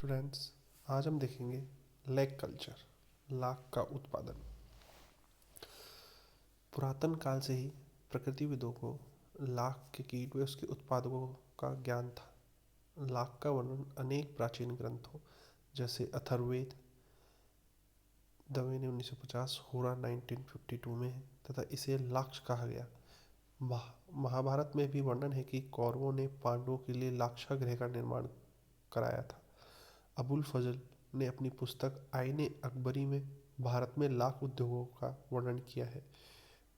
Students, आज हम देखेंगे लैग कल्चर, लाख का उत्पादन। पुरातन काल से ही प्रकृतिविदों को लाख के कीट व उसके उत्पादकों का ज्ञान था। लाख का वर्णन अनेक प्राचीन ग्रंथों जैसे अथर्ववेद दवे ने 1950, होरा 1952 में है तथा इसे लाक्ष कहा गया। महाभारत में भी वर्णन है कि कौरवों ने पांडवों के लिए लाक्षागृह का निर्माण कराया था। अबुल फजल ने अपनी पुस्तक आईने अकबरी में भारत में लाख उद्योगों का वर्णन किया है।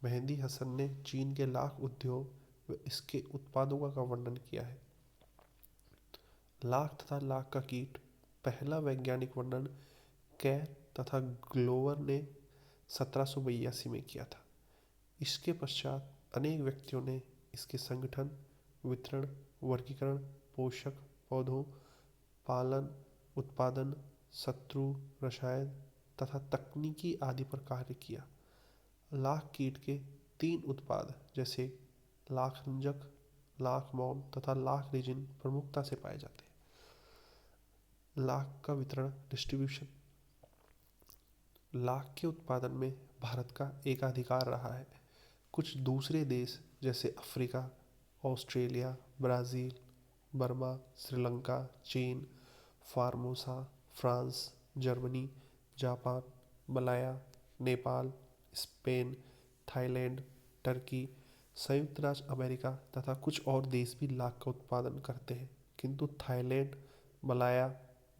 मेहंदी हसन ने चीन के लाख उद्योग व इसके उत्पादों का वर्णन किया है। लाख तथा लाख का कीट पहला वैज्ञानिक वर्णन कैर तथा ग्लोवर ने 1782 में किया था। इसके पश्चात अनेक व्यक्तियों ने इसके संगठन, वितरण, वर्गीकरण, पोषक, पौधों, पालन, उत्पादन, शत्रु, रसायन तथा तकनीकी आदि पर कार्य किया। लाख कीट के 3 उत्पाद जैसे लाख रंजक, लाख मोम तथा लाख रेजिन प्रमुखता से पाए जाते हैं। लाख का वितरण, डिस्ट्रीब्यूशन। लाख के उत्पादन में भारत का एकाधिकार रहा है। कुछ दूसरे देश जैसे Africa, Australia, Brazil, Burma, Sri Lanka, चीन, Formosa, France, Germany, Japan, Malaya, Nepal, Spain, Thailand, Turkey, संयुक्त राज्य अमेरिका तथा कुछ और देश भी लाख का उत्पादन करते हैं, किंतु थाईलैंड, मलाया,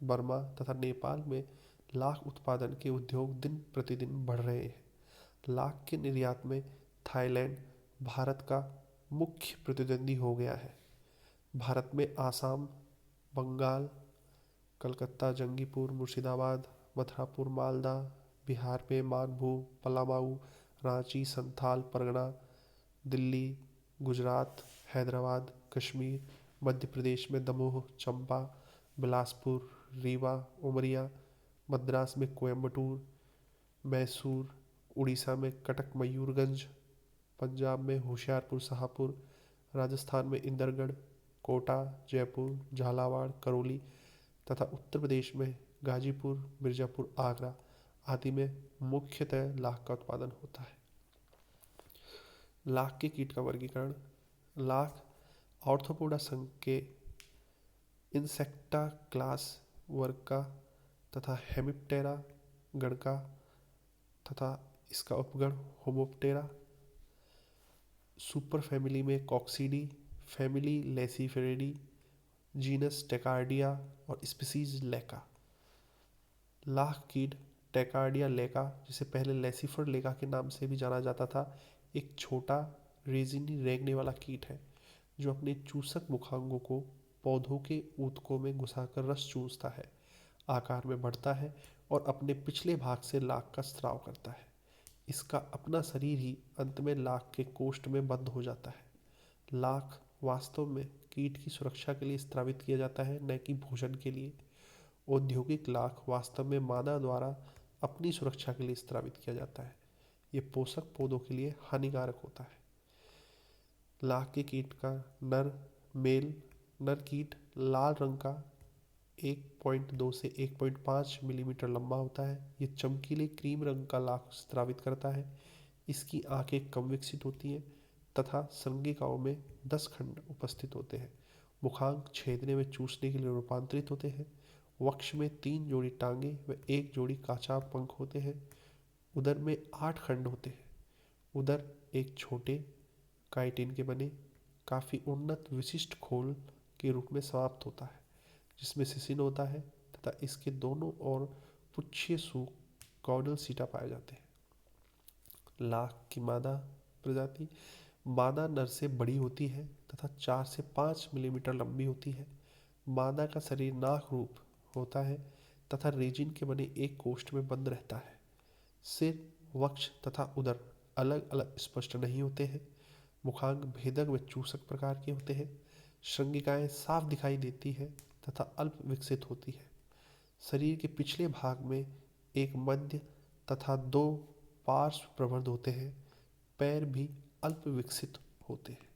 बर्मा तथा नेपाल में लाख उत्पादन के उद्योग दिन प्रतिदिन बढ़ रहे हैं। लाख के निर्यात में थाईलैंड भारत का मुख्य प्रतिद्वंदी हो गया है। भारत में आसाम, बंगाल, कलकत्ता, जंगीपुर, मुर्शिदाबाद, मथुरापुर, मालदा, बिहार में मानभू, पलामाऊ, रांची, संथाल परगना, दिल्ली, गुजरात, हैदराबाद, कश्मीर, मध्य प्रदेश में दमोह, चंपा, बिलासपुर, रीवा, उमरिया, मद्रास में कोयम्बटूर, मैसूर, उड़ीसा में कटक मयूरगंज, पंजाब में होशियारपुर शाहपुर, राजस्थान में इंदरगढ़, कोटा, जयपुर, झालावाड़, करौली तथा उत्तर प्रदेश में गाजीपुर, मिर्ज़ापुर, आगरा आदि में मुख्यतः लाख का उत्पादन होता है। लाख के कीट का वर्गीकरण। लाख ऑर्थोपोडा संघ के इंसेक्टा क्लास वर्ग का तथा हेमिप्टेरा गण का तथा इसका उपगण होमोप्टेरा। सुपर फैमिली में कॉक्सीडी, फैमिली लेसिफेरेडी, जीनस टेकार्डिया और स्पीसीज लेका। लाख कीट टेकार्डिया लेका, जिसे पहले लेसिफर लेका के नाम से भी जाना जाता था, एक छोटा रेजिनी रेंगने वाला कीट है जो अपने चूसक मुखांगों को पौधों के ऊतकों में घुसाकर रस चूसता है, आकार में बढ़ता है और अपने पिछले भाग से लाख का स्राव करता है। इसका अपना शरीर ही अंत में लाख के कोष्ठ में बंद हो जाता है। लाख वास्तव में कीट की सुरक्षा के लिए स्रावित किया जाता है, न कि भोजन के लिए। औद्योगिक लाख वास्तव में मादा द्वारा अपनी सुरक्षा के लिए स्रावित किया जाता है। ये पोषक पौधों के लिए हानिकारक होता है। लाख के कीट का मेल नर कीट लाल रंग का 1.2 से 1.5 मिलीमीटर लंबा होता है। ये चमकीले क्रीम रंग का लाख स्रावित करता है। इसकी आंखें कम विकसित होती हैं तथा संगिकाओं में 10 खंड उपस्थित होते हैं। मुखांक छेदने में चूसने के लिए रूपांतरित होते हैं। वक्ष में 3 जोड़ी टांगे व 1 जोड़ी काचा पंख होते हैं। उदर में 8 खंड होते हैं। उदर एक छोटे काइटिन के बने काफ़ी उन्नत विशिष्ट खोल के रूप में समाप्त होता है, जिसमें सिसिन होता है तथा इसके दोनों ओर पुच्छीय सूख कॉर्डल सीटा पाए जाते हैं। लाख की मादा प्रजाति मादा नर से बड़ी होती है तथा 4 से 5 मिलीमीटर लंबी होती है। मादा का शरीर नाक रूप होता है तथा रेजिन के बने एक कोष्ठ में बंद रहता है। सिर, वक्ष तथा उदर अलग अलग स्पष्ट नहीं होते हैं। मुखांक भेदक व चूसक प्रकार के होते हैं। श्रृंगिकाएं साफ दिखाई देती है तथा अल्प विकसित होती है। शरीर के पिछले भाग में एक मध्य तथा 2 पार्श्व प्रबंध होते हैं। पैर भी अल्प विकसित होते हैं।